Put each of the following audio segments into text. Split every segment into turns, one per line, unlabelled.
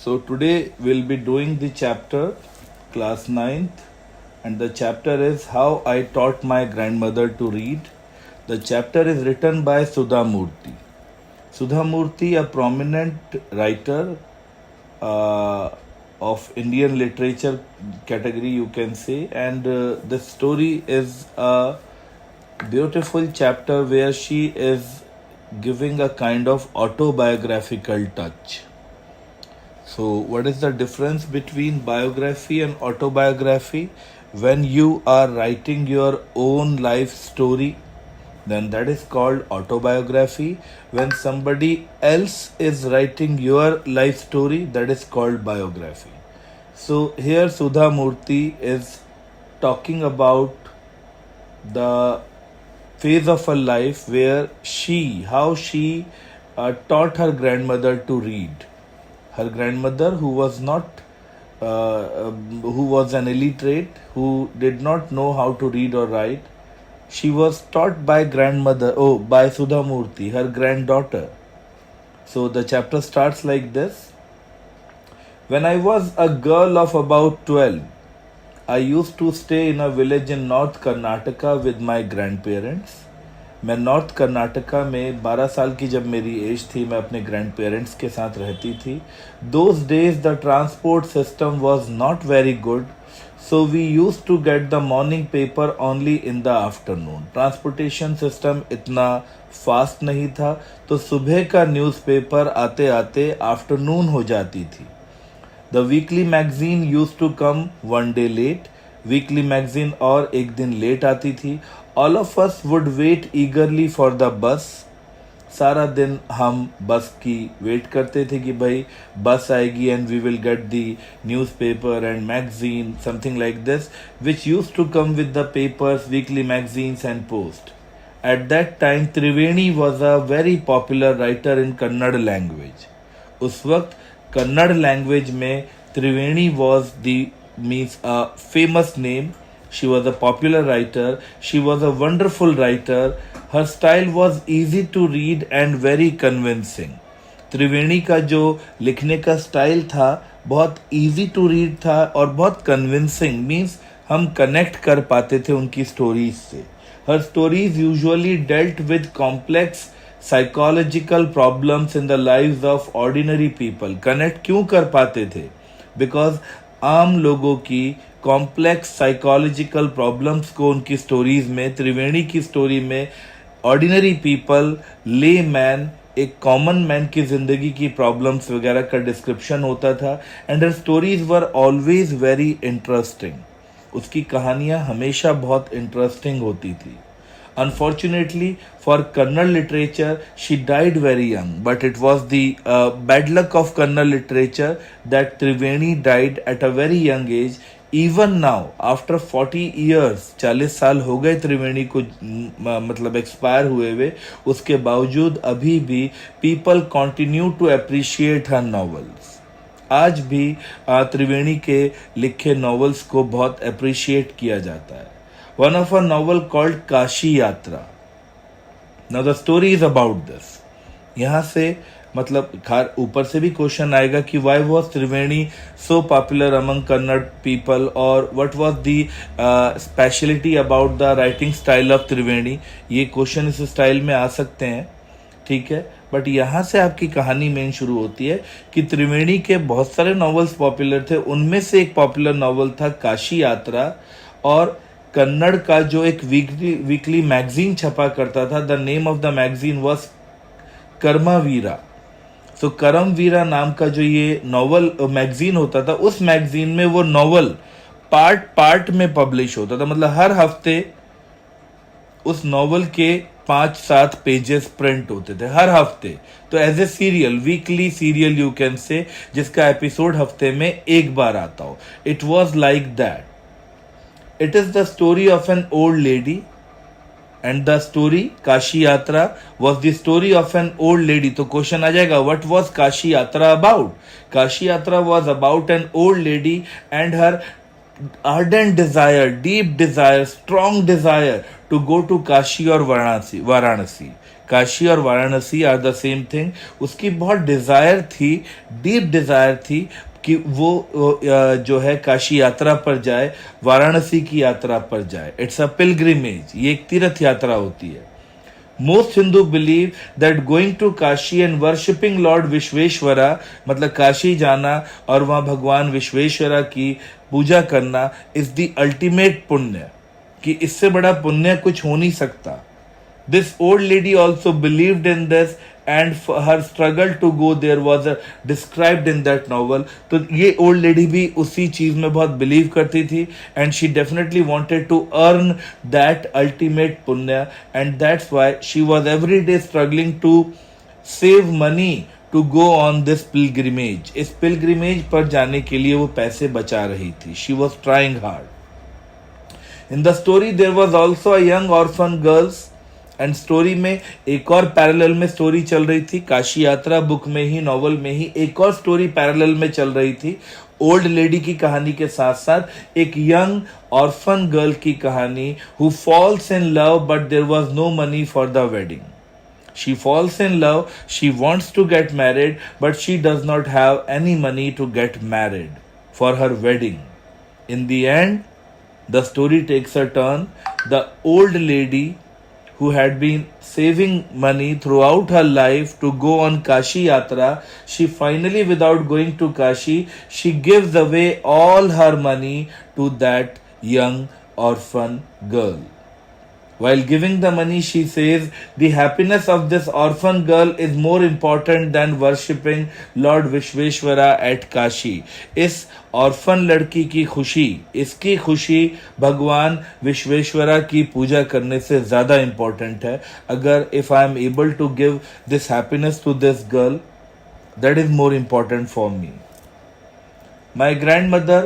So today we'll be doing the chapter class ninth, and the chapter is How I Taught My Grandmother to Read. The chapter is written by Sudha Murthy. Sudha Murthy, a prominent writer of Indian literature category, you can say, and this story is a beautiful chapter where she is giving a kind of autobiographical touch. So, what is the difference between biography and autobiography? When you are writing your own life story, then that is called autobiography. When somebody else is writing your life story, that is called biography. So, here Sudha Murthy is talking about the phase of her life where how she taught her grandmother to read. Her grandmother, who was who was an illiterate, who did not know how to read or write, she was taught by by Sudha Murthy, her granddaughter. So the chapter starts like this. When I was a girl of about 12, I used to stay in a village in North Karnataka with my grandparents. मैं north Karnataka में 12 साल की जब मेरी as थी, मैं अपने grand parents के साथ रहती थी. Those days the transport system was not very good, so we use to get the morning paper only in the afternoon. Transportation system इतना फास्ट नहीं था, तो सुबह का न्यूज़पेपर आते आते आफ्टरनून हो जाती थी. The weekly magazine use to come one day late. Weekly magazine और एक दिन लेट आती थी. All of us would wait eagerly for the bus. सारा दिन हम बस की वेट करते थे कि भाई बस आएगी and we will get the newspaper and magazine, something like this, which use to come with the papers, weekly magazines and post. At that time Triveni was a very popular writer in Kannada language. उस वक्त Kannada language में Triveni was the means a famous name. She was a popular writer. She was a wonderful writer. Her style was easy to read and very convincing. त्रिवेणी का जो लिखने का style था बहुत easy to read था और बहुत convincing, means हम connect कर पाते थे उनकी स्टोरीज से. Her stories usually dealt with complex psychological problems in the lives of ordinary people. Connect क्यों कर पाते थे? Because आम लोगों की कॉम्प्लेक्स साइकोलॉजिकल प्रॉब्लम्स को उनकी स्टोरीज में, त्रिवेणी की स्टोरी में ऑर्डिनरी पीपल, ले मैन, एक कॉमन मैन की जिंदगी की प्रॉब्लम्स वगैरह का डिस्क्रिप्शन होता था. And her stories were always very interesting. उसकी कहानियां हमेशा बहुत इंटरेस्टिंग होती थी. Unfortunately for Kannada literature, she died very young, but it was the bad luck of Kannada literature that Triveni died at a very young age. Even now, after 40 years, 40 साल हो गए त्रिवेणी को मतलब एक्सपायर हुए हुए, उसके बावजूद अभी भी people continue to appreciate her novels. आज भी त्रिवेणी के लिखे नॉवेल्स को बहुत अप्रिशिएट किया जाता है. One of her novel called Kashi यात्रा. Now the story is about this. यहाँ से मतलब ऊपर से भी क्वेश्चन आएगा कि why was Triveni so popular among Kannada people, और what was the speciality about the writing style of त्रिवेणी. ये क्वेश्चन इस स्टाइल में आ सकते हैं, ठीक है. बट यहाँ से आपकी कहानी मेन शुरू होती है कि त्रिवेणी के बहुत सारे नॉवेल्स पॉपुलर थे. उनमें से एक पॉपुलर नॉवेल था काशी यात्रा, और कन्नड़ का जो एक वीकली मैगजीन छपा करता था, the name of the magazine was Karmaveera. So Karmaveera नाम का जो ये नॉवल मैगजीन होता था, उस मैगजीन में वो नॉवल पार्ट में पब्लिश होता था. मतलब हर हफ्ते उस नॉवल के 5-7 पेजेस प्रिंट होते थे हर हफ्ते. तो as a serial, weekly serial you can say, जिसका एपिसोड हफ्ते में एक बार आता हो. It was like that. It is the story of an old lady, and the story Kashi Yatra was the story of an old lady. तो question आ जाएगा, what was Kashi Yatra about? Kashi Yatra was about an old lady and her ardent desire, deep desire, strong desire to go to Kashi और वाराणसी. काशी और Varanasi are the same thing. उसकी बहुत Dzire थी, deep Dzire थी कि वो जो है काशी यात्रा पर जाए, वाराणसी की यात्रा पर जाए. इट्स अ पिलग्रिमेज, ये एक तीर्थ यात्रा होती है. Most Hindu believe that going to Kashi and worshipping Lord Vishweshwara, मतलब काशी जाना और वहां भगवान विश्वेश्वरा की पूजा करना इज द अल्टीमेट पुण्य, कि इससे बड़ा पुण्य कुछ हो नहीं सकता. This old lady also believed in this and her struggle to go there was described in that novel. तो ये old lady भी उसी चीज में बहुत believe करती थी and she definitely wanted to earn that ultimate punya, and that's why she was every day struggling to save money to go on this pilgrimage. इस pilgrimage पर जाने के लिए वो पैसे बचा रही थी. She was trying hard. In the story there was also a young orphan girls. And story में एक और पैरेलल में स्टोरी चल रही थी. काशी यात्रा बुक में ही, नॉवल में ही एक और स्टोरी पैरेलल में चल रही थी. ओल्ड लेडी की कहानी के साथ साथ एक यंग ऑर्फन गर्ल की कहानी, who falls in love but there was no money for the wedding. She falls in love, she wants to get married but she does not have any money to get married for her wedding. In the end the story takes a turn. The old lady who had been saving money throughout her life to go on Kashi Yatra, she finally, without going to Kashi, she gives away all her money to that young orphan girl. While giving the money, she says, the happiness of this orphan girl is more important than worshipping Lord Vishweshwara at Kashi. इस orphan लड़की की खुशी, इसकी खुशी भगवान विश्वेश्वरा की पूजा करने से ज्यादा इंपॉर्टेंट है. अगर if I am able to give this happiness to this girl, that is more important for me. My grandmother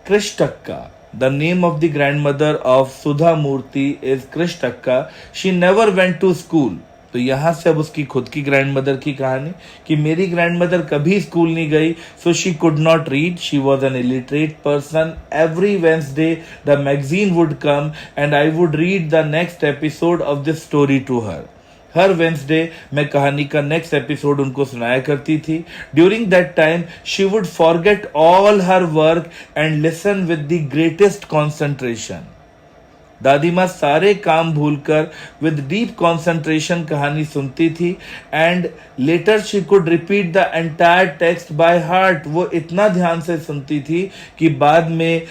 Krish Takka. The name of the grandmother of Sudha Murthy is Krish Takka. She never went to school. तो यहाँ से अब उसकी खुद की grandmother की कहानी कि मेरी ग्रैंडमदर कभी स्कूल नहीं गई. So she could not read. She was an illiterate person. Every Wednesday the magazine would come and I would read the next episode of this story to her. हर Wednesday मैं कहानी का next episode उनको सुनाया करती थी. During that time she would forget all her work and listen with the greatest concentration. दादी माँ सारे काम भूलकर विद डीप कॉन्सेंट्रेशन कहानी सुनती थी. And later she could repeat the entire text by heart. वो इतना ध्यान से सुनती थी कि बाद में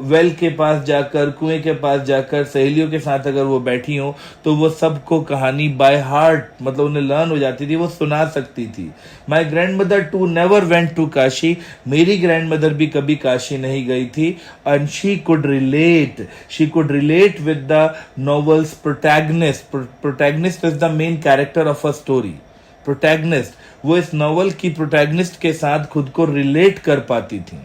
वेल के पास जाकर, कुएं के पास जाकर सहेलियों के साथ अगर वो बैठी हो तो वो सबको कहानी बाय हार्ट, मतलब उन्हें लर्न हो जाती थी, वो सुना सकती थी. My grand mother too never went to Kashi. मेरी ग्रैंड मदर भी कभी काशी नहीं गई थी. And she could relate with the novel's protagonist. Protagonist is the main character of a story. Protagonist, वो इस नॉवल की प्रोटैगनिस्ट के साथ खुद को रिलेट कर पाती थी.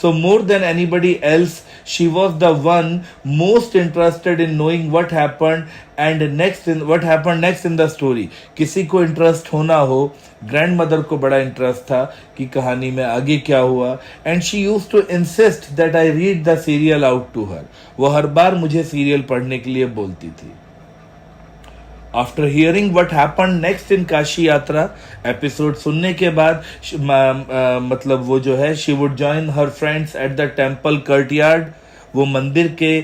So more than anybody else, she was the one most interested in knowing what happened next in the story. किसी को इंटरेस्ट होना हो, ग्रैंडमदर को बड़ा इंटरेस्ट था कि कहानी में आगे क्या हुआ. And she used to insist that I read the serial out to her. वो हर बार मुझे सीरियल पढ़ने के लिए बोलती थी. After hearing what happened next in Kashi Yatra, episode सुनने के बाद मतलब वो जो है she would join her friends at the temple courtyard. वो मंदिर के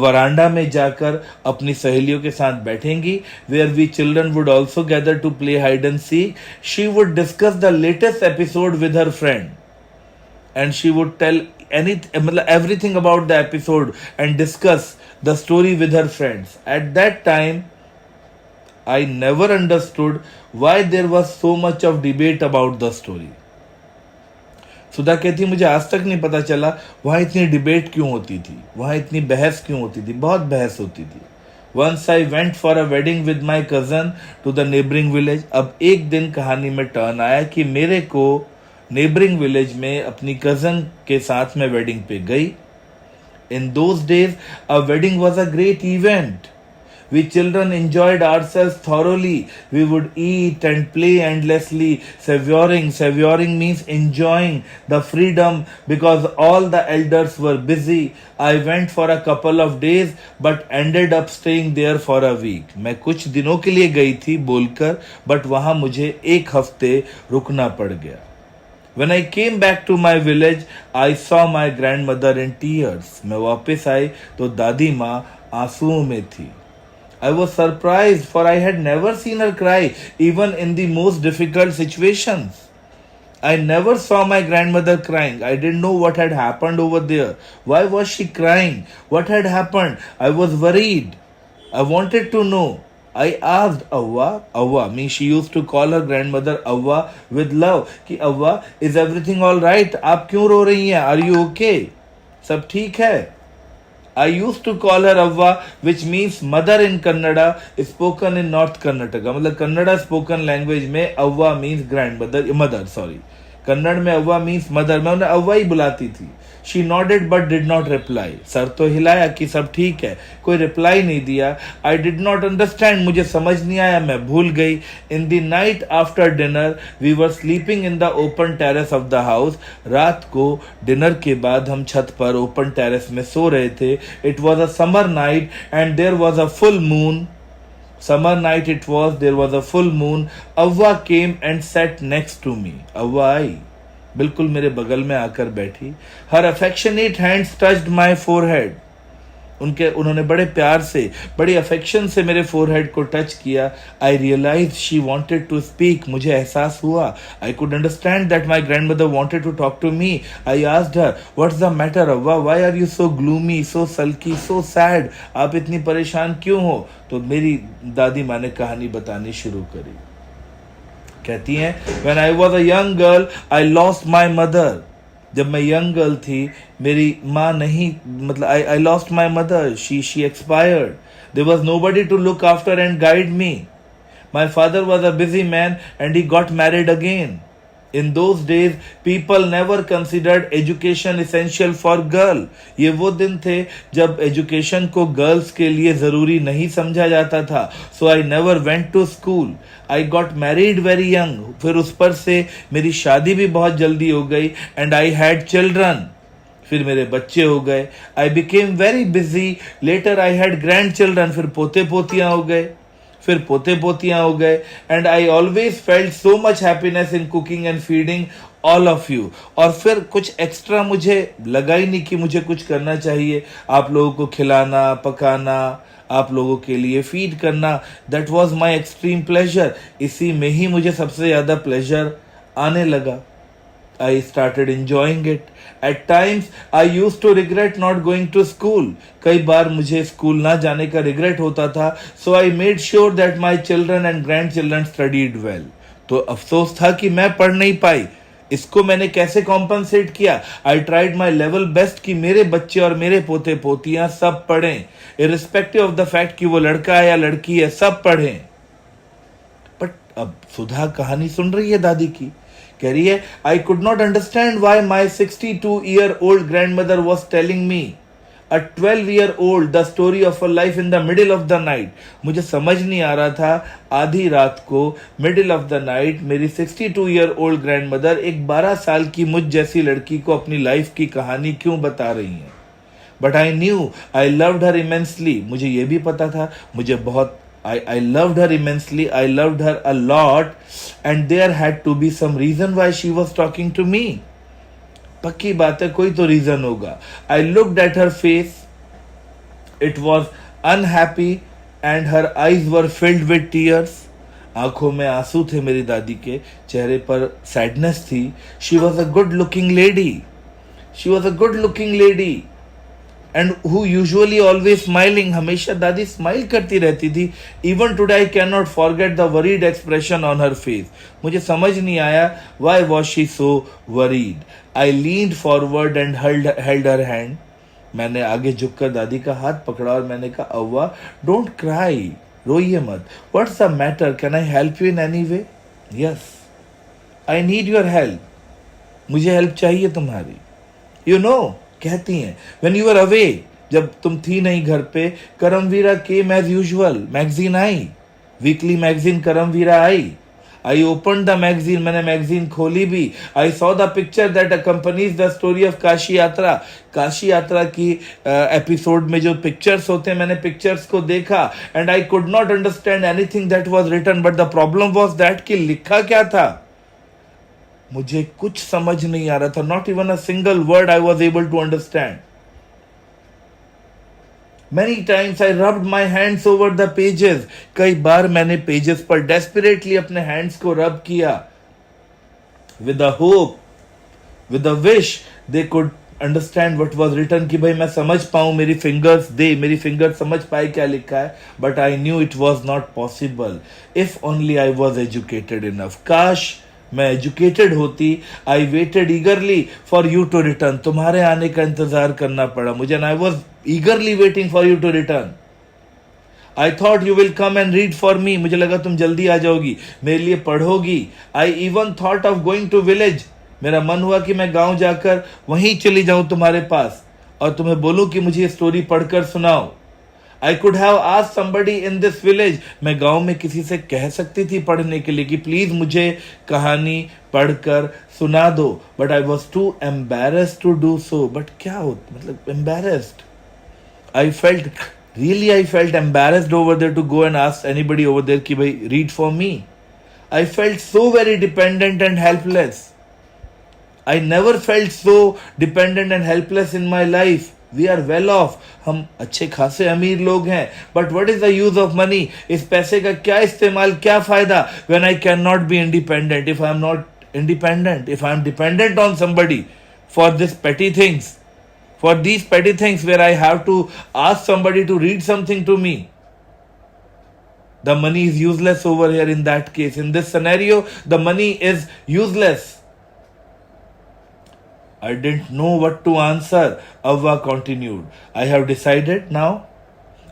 वरांडा में जाकर अपनी सहेलियों के साथ बैठेंगी. Where we children would also gather to play hide and seek. She would discuss the latest episode with her friend and she would tell मतलब everything about the episode and discuss the story with her friends. At that time, I never understood why there was so much of debate about the story. सुधा कहती मुझे आज तक नहीं पता चला वहां इतनी डिबेट क्यों होती थी, वहां इतनी बहस क्यों होती थी. बहुत बहस होती थी. Once I went for a wedding with my cousin to the neighboring village. अब एक दिन कहानी में टर्न आया कि मेरे को नेबरिंग विलेज में अपनी कजन के साथ में वेडिंग पे गई. In those days a wedding was a great event. We children enjoyed ourselves thoroughly. We would eat and play endlessly, savoring. Savoring means enjoying the freedom because all the elders were busy. I went for a couple of days but ended up staying there for a week. मैं कुछ दिनों के लिए गई थी बोलकर, but वहां मुझे एक हफ्ते रुकना पड़ गया. When I came back to my village, I saw my grandmother in tears. मैं वापस आई तो दादी माँ आंसुओं में थी. I was surprised for I had never seen her cry even in the most difficult situations. I never saw my grandmother crying. I didn't know what had happened over there. Why was she crying? What had happened? I was worried. I wanted to know. I asked Avva. Avva means she used to call her grandmother Avva with love. कि Avva, is everything all right? आप क्यों रो रही हैं? Are you okay? सब ठीक है? I used to call her Avva, which means mother in Kannada, spoken in North Karnataka. मतलब Kannada spoken language में Avva means grandmother, mother, sorry. Kannada में अव्वा मीन्स मदर. मैं उन्हें अव्वा ही बुलाती थी. She nodded but did not reply. Sir तो हिलाया कि सब ठीक है, कोई रिप्लाई नहीं दिया. आई डिड नॉट अंडरस्टैंड, मुझे समझ नहीं आया, मैं भूल गई. In the night after dinner we were sleeping in the open terrace of the house. रात को डिनर के बाद हम छत पर ओपन टेरेस में सो रहे थे. It was a summer night and there was a full moon. Summer night it was, there was a full moon. Avva came and sat next to me. Avva आई, बिल्कुल मेरे बगल में आकर बैठी. Her affectionate hands touched my forehead. उन्होंने बड़े प्यार से, बड़ी अफेक्शन से मेरे फोरहेड को टच किया. I realise she wanted to speak. मुझे एहसास हुआ. I could understand that my grand mother wanted to talk to me. I asked her, what's the matter Avva, why are you so gloomy, so sulky, so sad. आप इतनी परेशान क्यों हो? तो मेरी दादी माँ ने कहानी बतानी शुरू करी. कहती हैं, when I was a young girl I lost my mother. जब मैं यंग गर्ल थी, मेरी माँ नहीं, मतलब I lost my mother. She expired. There was nobody to look after and guide me. My father was a busy man and he got married again. In those days, people never considered education essential for girl. ये वो दिन थे जब education को girls के लिए जरूरी नहीं समझा जाता था. So I never went to school. I got married very young. फिर उस पर से मेरी शादी भी बहुत जल्दी हो गई. And I had children. फिर मेरे बच्चे हो गए. I became very busy. Later I had grandchildren. फिर पोते पोतियां हो गए. फिर पोते पोतियां हो गए. And I always felt so much happiness in cooking and feeding all of you. और फिर कुछ एक्स्ट्रा मुझे लगा ही नहीं कि मुझे कुछ करना चाहिए. आप लोगों को खिलाना, पकाना, आप लोगों के लिए फीड करना, that was my extreme pleasure. इसी में ही मुझे सबसे ज्यादा प्लेजर आने लगा. I started enjoying it. At times, I used to regret not going to school. कई बार मुझे स्कूल ना जाने का रिग्रेट होता था. So I made sure that my children and grandchildren studied well. तो अफसोस था कि मैं पढ़ नहीं पाई. इसको मैंने कैसे कॉम्पनसेट किया? I tried my level best कि मेरे बच्चे और मेरे पोते पोतियां सब पढ़ें. Irrespective of the fact कि वो लड़का है या लड़की है, सब पढ़ें. बट अब सुधा कहानी सुन रही है दादी की. कह रही है, आई could not understand why my 62-year-old grandmother was telling me, a 12-year-old, the story of her life in the middle of the night. मुझे समझ नहीं आ रहा था, आधी रात को, middle of the night, मेरी 62-year-old grandmother एक 12 साल की मुझ जैसी लड़की को अपनी लाइफ की कहानी क्यों बता रही हैं. But I knew, I loved her immensely. मुझे ये भी पता था, मुझे बहुत I loved her immensely. I loved her a lot, and there had to be some reason why she was talking to me. पक्की बात है, कोई तो रीजन होगा. I looked at her face. It was unhappy, and her eyes were filled with tears. आंखों में आंसू थे मेरी दादी के, चेहरे पर सैडनेस थी. She was a good-looking lady. She was a good-looking lady. And who usually always smiling. हमेशा दादी स्माइल करती रहती थी. Even today I cannot forget the worried expression on her face. मुझे समझ नहीं आया, why was she so worried. I leaned forward and held her hand. मैंने आगे झुककर दादी का हाथ पकड़ा और मैंने कहा, अव्वा, don't cry, रोइए मत. What's the matter? Can I help you in any way? Yes, I need your help. मुझे हेल्प चाहिए तुम्हारी. You know, कहती हैं, when you were away, जब तुम थी नहीं घर पे, Karmaveera came as usual, magazine आई, वीकली मैगजीन करमवीरा आई। आई ओपन द मैगजीन, मैंने मैगजीन खोली भी। I saw the picture that accompanies the story of Kashi Yatra, Kashi यात्रा की एपिसोड में जो पिक्चर्स होते हैं, मैंने पिक्चर्स को देखा। And I could not understand anything that was written, but the problem was that कि लिखा क्या था मुझे कुछ समझ नहीं आ रहा था। Not even a single word I was able to understand. Many times I rubbed my hands over the pages. कई बार मैंने पेजेस पर desperately अपने hands को रब किया, with a hope, with a wish they could understand what was written, कि भाई मैं समझ पाऊं, मेरी फिंगर्स समझ पाए क्या लिखा है। But I knew it was not possible. If only I was educated enough. काश मैं एजुकेटेड होती। I waited eagerly for you to return, तुम्हारे आने का इंतजार करना पड़ा मुझे। And I was eagerly waiting for you to return. I thought you will come and read for me, मुझे लगा तुम जल्दी आ जाओगी, मेरे लिए पढ़ोगी। I even thought of going to village, मेरा मन हुआ कि मैं गांव जाकर वहीं चली जाऊं तुम्हारे पास और तुम्हें बोलूं कि मुझे ये स्टोरी पढ़कर सुनाओ। I could have asked somebody in this village, मैं गांव में किसी से कह सकती थी पढ़ने के लिए कि प्लीज मुझे कहानी पढ़कर सुना दो। But I was too embarrassed to do so. But क्या हो, मतलब embarrassed, I felt embarrassed over there to go and ask anybody over there कि भाई read for me. I felt so very dependent and helpless. I never felt so dependent and helpless in my life. We are well off, हम अच्छे खासे अमीर लोग हैं। But what is the use of money, इस पैसे का क्या इस्तेमाल, क्या फायदा, when I can not be independent, if I am not independent, if I am dependent on somebody for this petty things, for these petty things where I have to ask somebody to read something to me. The money is useless over here in that case. In this scenario, the money is useless. I didn't know what to answer. Avva continued. I have decided now.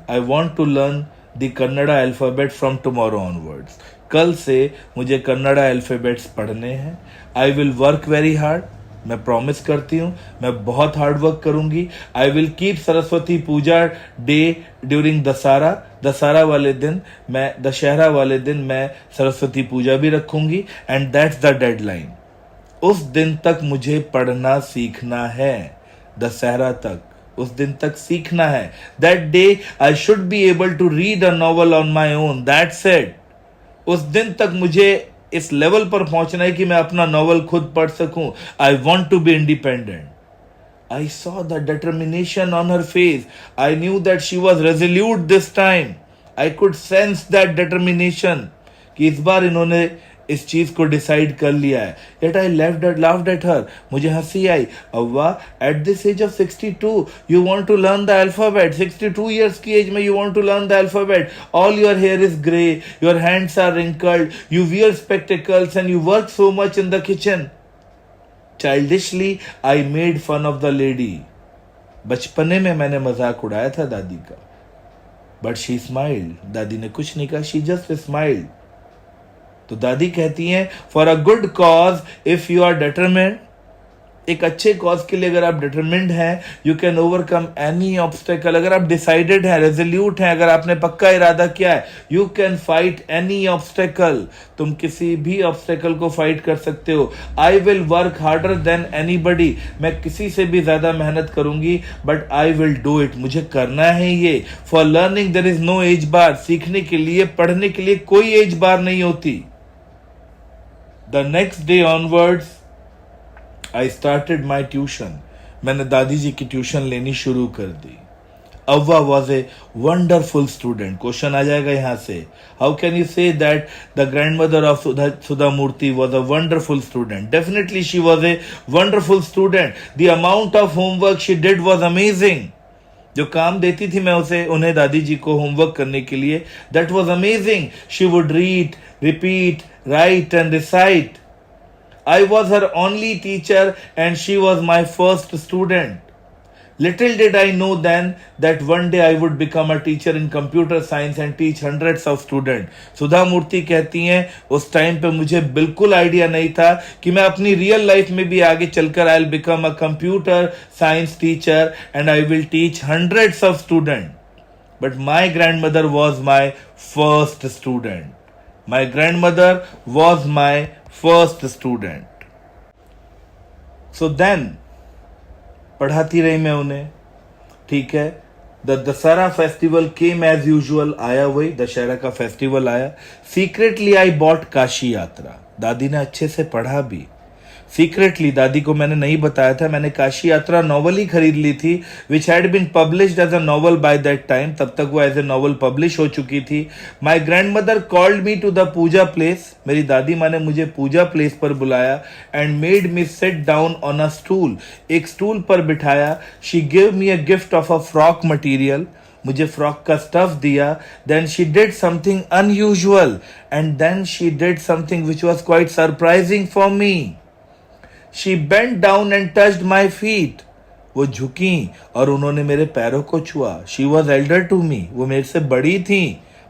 I want to learn the Kannada alphabet from tomorrow onwards. कल से मुझे Kannada alphabets पढ़ने हैं। I will work very hard. मैं promise करती हूँ मैं बहुत हार्ड वर्क करूंगी। I will keep Saraswati puja day during Dussehra, Dussehra वाले दिन मैं, दशहरा वाले दिन मैं सरस्वती पूजा भी रखूंगी। एंड दैट्स द डेडलाइन, उस दिन तक मुझे पढ़ना सीखना है, दशहरा तक, उस दिन तक सीखना है। That day I should be able to read a novel on my own, that's it. उस दिन तक मुझे इस लेवल पर पहुंचना है कि मैं अपना नॉवल खुद पढ़ सकूं। I want to be independent. I saw the determination on her face. I knew that she was resolute this time. I could sense that determination कि इस बार इन्होंने इस चीज को डिसाइड कर लिया है। Yet I laughed at her. मुझे हंसी आई। अव्वा, at this age of 62 you want to learn the alphabet. 62 years की एज में you want to learn the alphabet. All your hair is grey, your hands are wrinkled, you wear spectacles and you work so much in the kitchen. Childishly I made fun of the lady. बचपने में मैंने मजाक उड़ाया था दादी का। But she smiled. दादी ने कुछ नहीं कहा, she just smiled. तो दादी कहती हैं for a good cause if you are determined, एक अच्छे कॉज के लिए अगर आप डिटरमिन्ड हैं, you can overcome any obstacle. अगर आप डिसाइडेड हैं, रेजोल्यूट हैं, अगर आपने पक्का इरादा किया है, you can fight any obstacle, तुम किसी भी ऑब्स्टेकल को फाइट कर सकते हो। I will work harder than anybody, मैं किसी से भी ज्यादा मेहनत करूंगी, but I will do it, मुझे करना है ये। For learning there is no age bar, सीखने के लिए, पढ़ने के लिए कोई एज बार नहीं होती। The next day onwards, I started my tuition. मैंने दादी जी की ट्यूशन लेनी शुरू कर दी। Avva was a wonderful student. Question आ जाएगा यहाँ से। How can you say that the grandmother of Sudha Murthy was a wonderful student? Definitely she was a wonderful student. The amount of homework she did was amazing. जो काम देती थी मैं उन्हें दादी जी को होमवर्क करने के लिए, that was amazing. She would read, repeat, write and recite. I was her only teacher and she was my first student. Little did I know then that one day I would become a teacher in computer science and teach hundreds of students. सुधा मूर्ति कहती हैं उस time पे मुझे बिल्कुल idea नहीं था कि मैं अपनी रियल लाइफ में भी आगे चलकर I will become a computer science teacher and I will teach hundreds of students. But my grandmother was my first student. My grandmother was my first student. So then, पढ़ाती रही मैं उन्हें, ठीक है. The Dussehra festival came as usual, आया वही दशहरा का festival आया. सीक्रेटली आई बॉट काशी यात्रा. दादी ने अच्छे से पढ़ा भी. सीक्रेटली, दादी को मैंने नहीं बताया था, मैंने काशी यात्रा नॉवल ही खरीद ली थी, which had been published as a novel by that time. तब तक वो एज ए नॉवल पब्लिश हो चुकी थी. My grand mother called me to the puja place. मेरी दादी माँ ने मुझे पूजा प्लेस पर बुलाया and made me sit down on a stool. एक स्टूल पर बिठाया. She give me a gift of a frock material. मुझे फ्रॉक का स्टफ दिया. Then she did something unusual and then she did something which was quite surprising for me. She bent down and touched my feet. वो झुकी और उन्होंने मेरे पैरों को छुआ. She was elder to me. वो मेरे से बड़ी थी,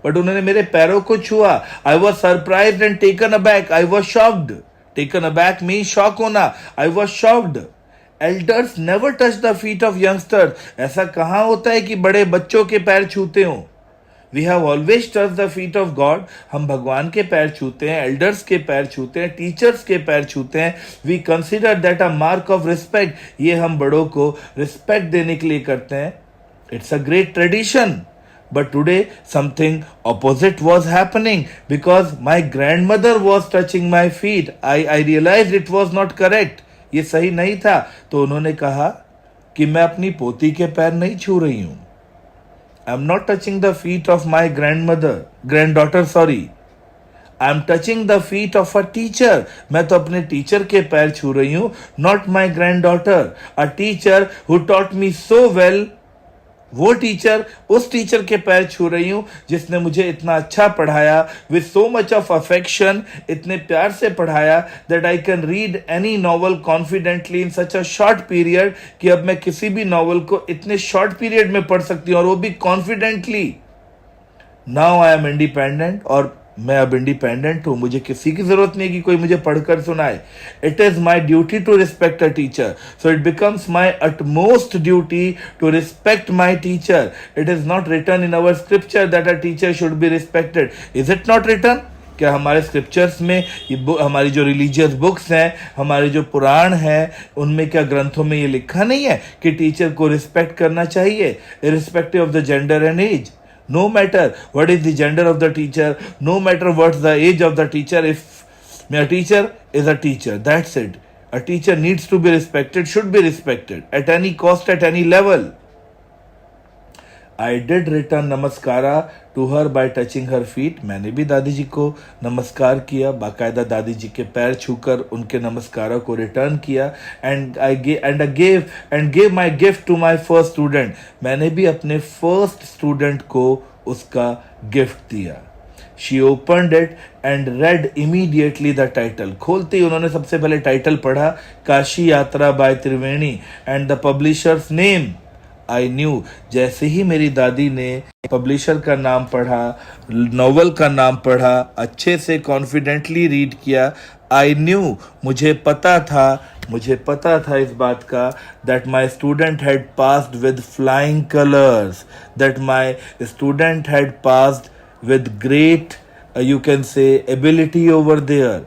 बट उन्होंने मेरे पैरों को छुआ. I was surprised and taken aback. I was shocked. Taken aback means shock होना. I was shocked. Elders never touch the feet of youngsters. ऐसा कहाँ होता है कि बड़े बच्चों के पैर छूते हों. We have always touched the feet of God. हम भगवान के पैर छूते हैं, एल्डर्स के पैर छूते हैं, टीचर्स के पैर छूते हैं. We consider that a mark of respect. ये हम बड़ों को रिस्पेक्ट देने के लिए करते हैं. It's a great tradition. But today something opposite was happening because my grandmother was touching my feet. I realized it was not correct. ये सही नहीं था. तो उन्होंने कहा कि मैं अपनी पोती के पैर नहीं छू रही हूं. I'm not touching the feet of my granddaughter, sorry. I'm touching the feet of a teacher. मैं तो अपने टीचर के पैर छू रही हूं, not my granddaughter. A teacher who taught me so well. वो टीचर, उस टीचर के पैर छू रही हूं जिसने मुझे इतना अच्छा पढ़ाया, with so much of affection, इतने प्यार से पढ़ाया that I can read any novel confidently in such a short period कि अब मैं किसी भी नॉवल को इतने शॉर्ट पीरियड में पढ़ सकती हूं और वो भी confidently. Now I am independent. और मैं अब इंडिपेंडेंट हूं. मुझे किसी की जरूरत नहीं कि कोई मुझे पढ़कर सुनाए. It is my duty to respect a teacher. So it becomes my utmost duty to respect my teacher. It is not written in our scripture that a teacher should be respected. Is it not written? क्या हमारे scriptures में हमारी जो religious books हैं, हमारे जो पुराण हैं, उनमें क्या ग्रंथों में ये लिखा नहीं है कि टीचर को रिस्पेक्ट करना चाहिए irrespective of the gender and age? No matter what is the gender of the teacher, no matter what's the age of the teacher, if a teacher is a teacher, that's it. A teacher needs to be respected, should be respected at any cost, at any level. I did return namaskara to her by touching her feet. मैंने भी दादी जी को नमस्कार किया, बाकायदा दादी जी के पैर छूकर उनके नमस्कारों को रिटर्न किया. And I gave my gift to my first student. मैंने भी अपने फर्स्ट स्टूडेंट को उसका गिफ्ट दिया. She opened it and read immediately the title. खोलते ही उन्होंने सबसे पहले टाइटल पढ़ा, Kashi Yatra by Triveni, and the publisher's name. I knew. जैसे ही मेरी दादी ने पब्लिशर का नाम पढ़ा, नॉवल का नाम पढ़ा, अच्छे से कॉन्फिडेंटली रीड किया, आई न्यू, मुझे पता था इस बात का that my student had passed with flying colours, that my student had passed with great you can say ability over there.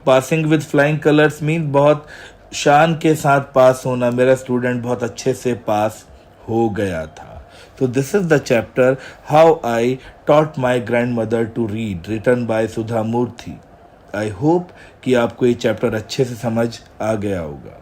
Passing with flying colours mean बहुत शान के साथ पास होना. मेरा स्टूडेंट बहुत अच्छे से पास हो गया था. तो this is the chapter how I taught my grand mother to read, written by Sudha Murthy. I hope कि आपको ये चैप्टर अच्छे से समझ आ गया होगा.